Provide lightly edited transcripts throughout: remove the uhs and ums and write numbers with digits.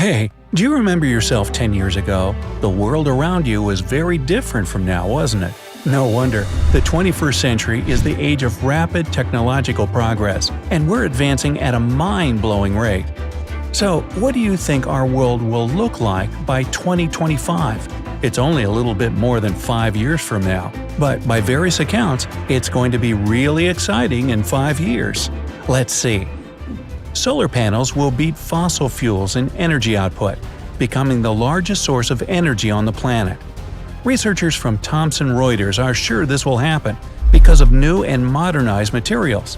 Hey, do you remember yourself 10 years ago? The world around you was very different from now, wasn't it? No wonder. The 21st century is the age of rapid technological progress, and we're advancing at a mind-blowing rate. So, what do you think our world will look like by 2025? It's only a little bit more than 5 years from now, but by various accounts, it's going to be really exciting in 5 years. Let's see. Solar panels will beat fossil fuels in energy output, becoming the largest source of energy on the planet. Researchers from Thomson Reuters are sure this will happen because of new and modernized materials.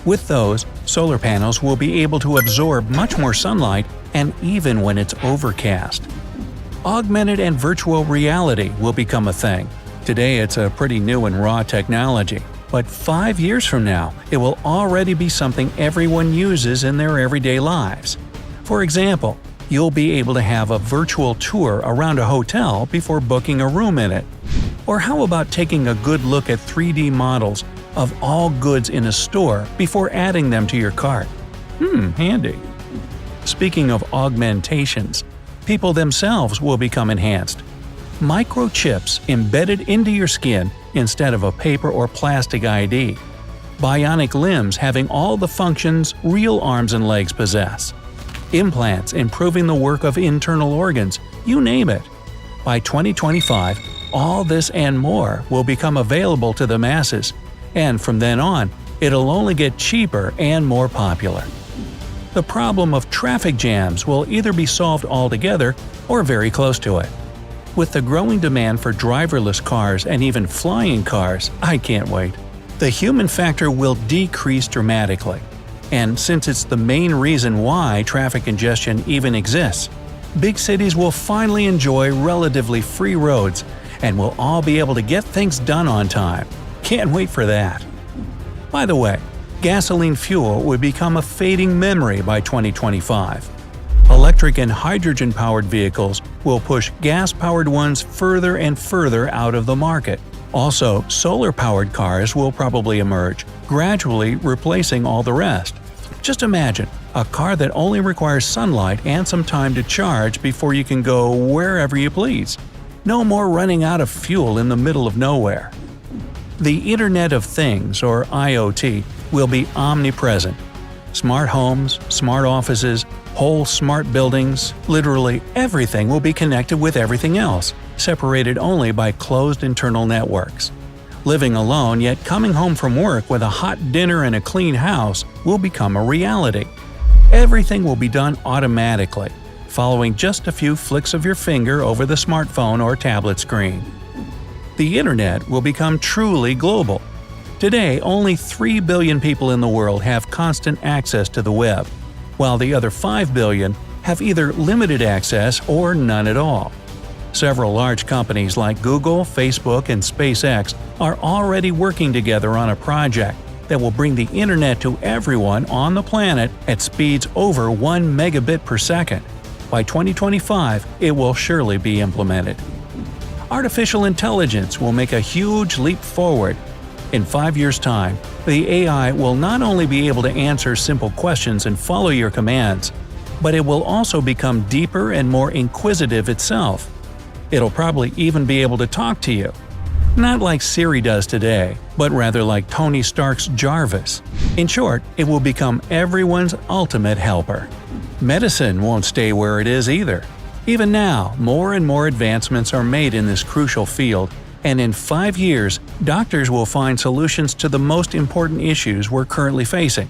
With those, solar panels will be able to absorb much more sunlight, and even when it's overcast. Augmented and virtual reality will become a thing. Today it's a pretty new and raw technology, but 5 years from now, it will already be something everyone uses in their everyday lives. For example, you'll be able to have a virtual tour around a hotel before booking a room in it. Or how about taking a good look at 3D models of all goods in a store before adding them to your cart? Handy. Speaking of augmentations, people themselves will become enhanced. Microchips embedded into your skin instead of a paper or plastic ID. Bionic limbs having all the functions real arms and legs possess. Implants improving the work of internal organs, you name it. By 2025, all this and more will become available to the masses, and from then on, it'll only get cheaper and more popular. The problem of traffic jams will either be solved altogether or very close to it. With the growing demand for driverless cars and even flying cars, I can't wait. The human factor will decrease dramatically. And since it's the main reason why traffic congestion even exists, big cities will finally enjoy relatively free roads and we'll all be able to get things done on time. Can't wait for that. By the way, gasoline fuel will become a fading memory by 2025. Electric and hydrogen-powered vehicles will push gas-powered ones further and further out of the market. Also, solar-powered cars will probably emerge, gradually replacing all the rest. Just imagine a car that only requires sunlight and some time to charge before you can go wherever you please. No more running out of fuel in the middle of nowhere. The Internet of Things, or IoT, will be omnipresent. Smart homes, smart offices, whole smart buildings, literally everything will be connected with everything else, separated only by closed internal networks. Living alone yet coming home from work with a hot dinner and a clean house will become a reality. Everything will be done automatically, following just a few flicks of your finger over the smartphone or tablet screen. The Internet will become truly global. Today, only 3 billion people in the world have constant access to the web, while the other 5 billion have either limited access or none at all. Several large companies like Google, Facebook, and SpaceX are already working together on a project that will bring the Internet to everyone on the planet at speeds over 1 megabit per second. By 2025, it will surely be implemented. Artificial intelligence will make a huge leap forward. In 5 years' time, the AI will not only be able to answer simple questions and follow your commands, but it will also become deeper and more inquisitive itself. It'll probably even be able to talk to you. Not like Siri does today, but rather like Tony Stark's Jarvis. In short, it will become everyone's ultimate helper. Medicine won't stay where it is either. Even now, more and more advancements are made in this crucial field, and in 5 years, doctors will find solutions to the most important issues we're currently facing.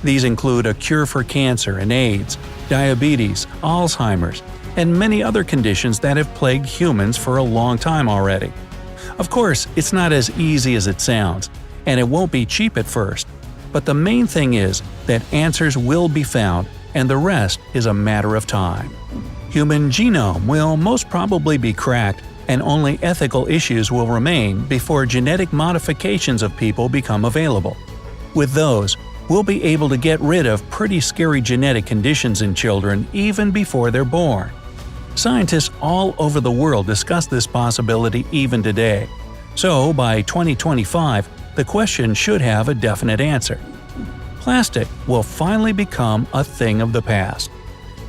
These include a cure for cancer and AIDS, diabetes, Alzheimer's, and many other conditions that have plagued humans for a long time already. Of course, it's not as easy as it sounds, and it won't be cheap at first. But the main thing is that answers will be found, and the rest is a matter of time. Human genome will most probably be cracked, and only ethical issues will remain before genetic modifications of people become available. With those, we'll be able to get rid of pretty scary genetic conditions in children even before they're born. Scientists all over the world discuss this possibility even today. So, by 2025, the question should have a definite answer. Plastic will finally become a thing of the past.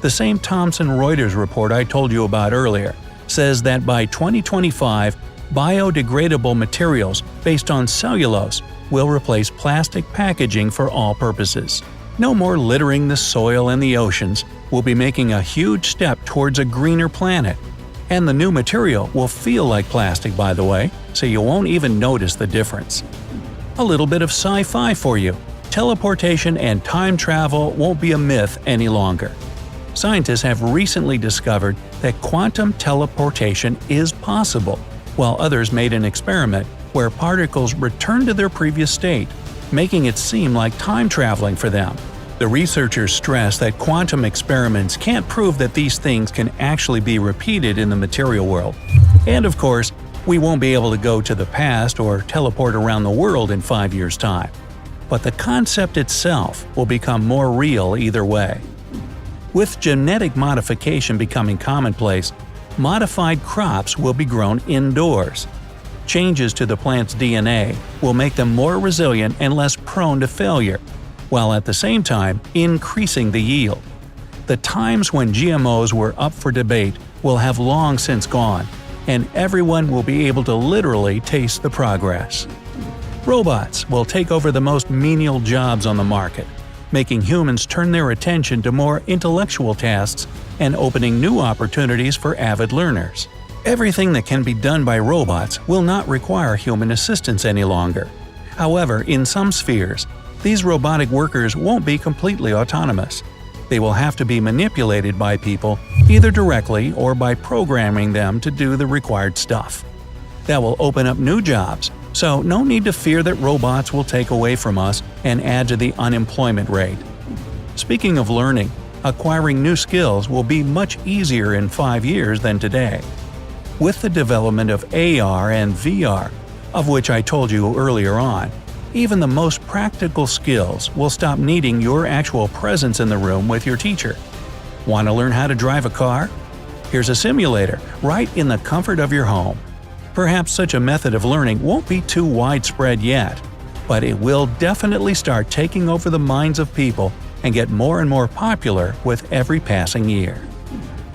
The same Thomson Reuters report I told you about earlier says that by 2025, biodegradable materials based on cellulose will replace plastic packaging for all purposes. No more littering the soil and the oceans. We'll be making a huge step towards a greener planet. And the new material will feel like plastic, by the way, so you won't even notice the difference. A little bit of sci-fi for you. Teleportation and time travel won't be a myth any longer. Scientists have recently discovered that quantum teleportation is possible, while others made an experiment where particles return to their previous state, making it seem like time traveling for them. The researchers stress that quantum experiments can't prove that these things can actually be repeated in the material world. And of course, we won't be able to go to the past or teleport around the world in 5 years' time. But the concept itself will become more real either way. With genetic modification becoming commonplace, modified crops will be grown indoors. Changes to the plant's DNA will make them more resilient and less prone to failure, while at the same time increasing the yield. The times when GMOs were up for debate will have long since gone, and everyone will be able to literally taste the progress. Robots will take over the most menial jobs on the market, making humans turn their attention to more intellectual tasks and opening new opportunities for avid learners. Everything that can be done by robots will not require human assistance any longer. However, in some spheres, these robotic workers won't be completely autonomous. They will have to be manipulated by people, either directly or by programming them to do the required stuff. That will open up new jobs, so no need to fear that robots will take away from us and add to the unemployment rate. Speaking of learning, acquiring new skills will be much easier in 5 years than today. With the development of AR and VR, of which I told you earlier on, even the most practical skills will stop needing your actual presence in the room with your teacher. Want to learn how to drive a car? Here's a simulator right in the comfort of your home. Perhaps such a method of learning won't be too widespread yet, but it will definitely start taking over the minds of people and get more and more popular with every passing year.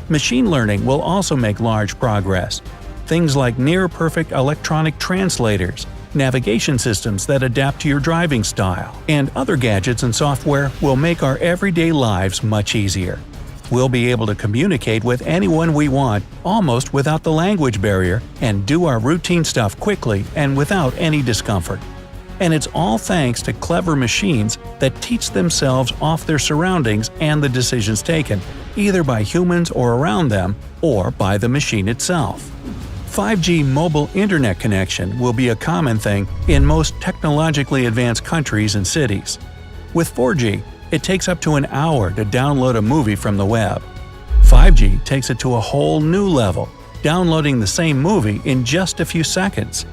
Machine learning will also make large progress. Things like near-perfect electronic translators, navigation systems that adapt to your driving style, and other gadgets and software will make our everyday lives much easier. We'll be able to communicate with anyone we want almost without the language barrier and do our routine stuff quickly and without any discomfort. And it's all thanks to clever machines that teach themselves off their surroundings and the decisions taken, either by humans or around them, or by the machine itself. 5G mobile internet connection will be a common thing in most technologically advanced countries and cities. With 4G, it takes up to an hour to download a movie from the web. 5G takes it to a whole new level, downloading the same movie in just a few seconds.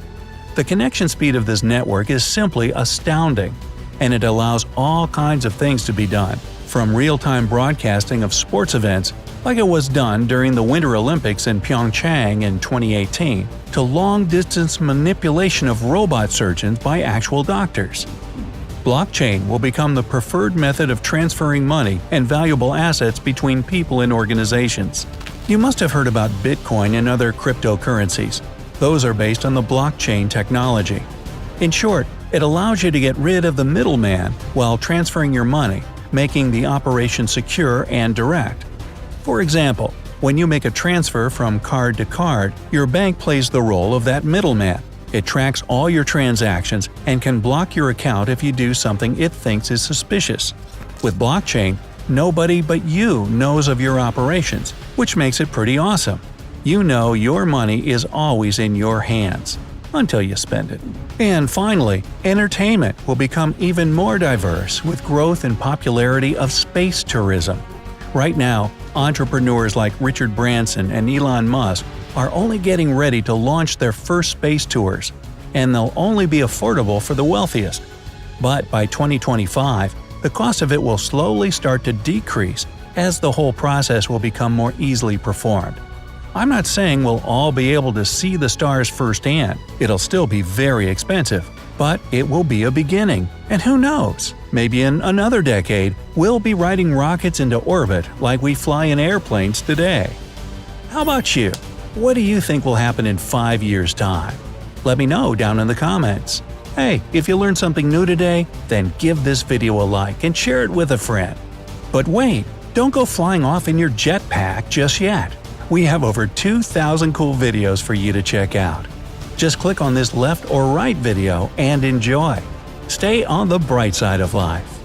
The connection speed of this network is simply astounding, and it allows all kinds of things to be done, from real-time broadcasting of sports events like it was done during the Winter Olympics in Pyeongchang in 2018, to long-distance manipulation of robot surgeons by actual doctors. Blockchain will become the preferred method of transferring money and valuable assets between people and organizations. You must have heard about Bitcoin and other cryptocurrencies. Those are based on the blockchain technology. In short, it allows you to get rid of the middleman while transferring your money, making the operation secure and direct. For example, when you make a transfer from card to card, your bank plays the role of that middleman. It tracks all your transactions and can block your account if you do something it thinks is suspicious. With blockchain, nobody but you knows of your operations, which makes it pretty awesome. You know your money is always in your hands, until you spend it. And finally, entertainment will become even more diverse with growth and popularity of space tourism. Right now, entrepreneurs like Richard Branson and Elon Musk are only getting ready to launch their first space tours, and they'll only be affordable for the wealthiest. But by 2025, the cost of it will slowly start to decrease as the whole process will become more easily performed. I'm not saying we'll all be able to see the stars firsthand. It'll still be very expensive, but it will be a beginning, and who knows? maybe in another decade, we'll be riding rockets into orbit like we fly in airplanes today. How about you? What do you think will happen in 5 years' time? Let me know down in the comments. Hey, if you learned something new today, then give this video a like and share it with a friend. But wait, don't go flying off in your jetpack just yet. We have over 2,000 cool videos for you to check out. Just click on this left or right video and enjoy. Stay on the bright side of life.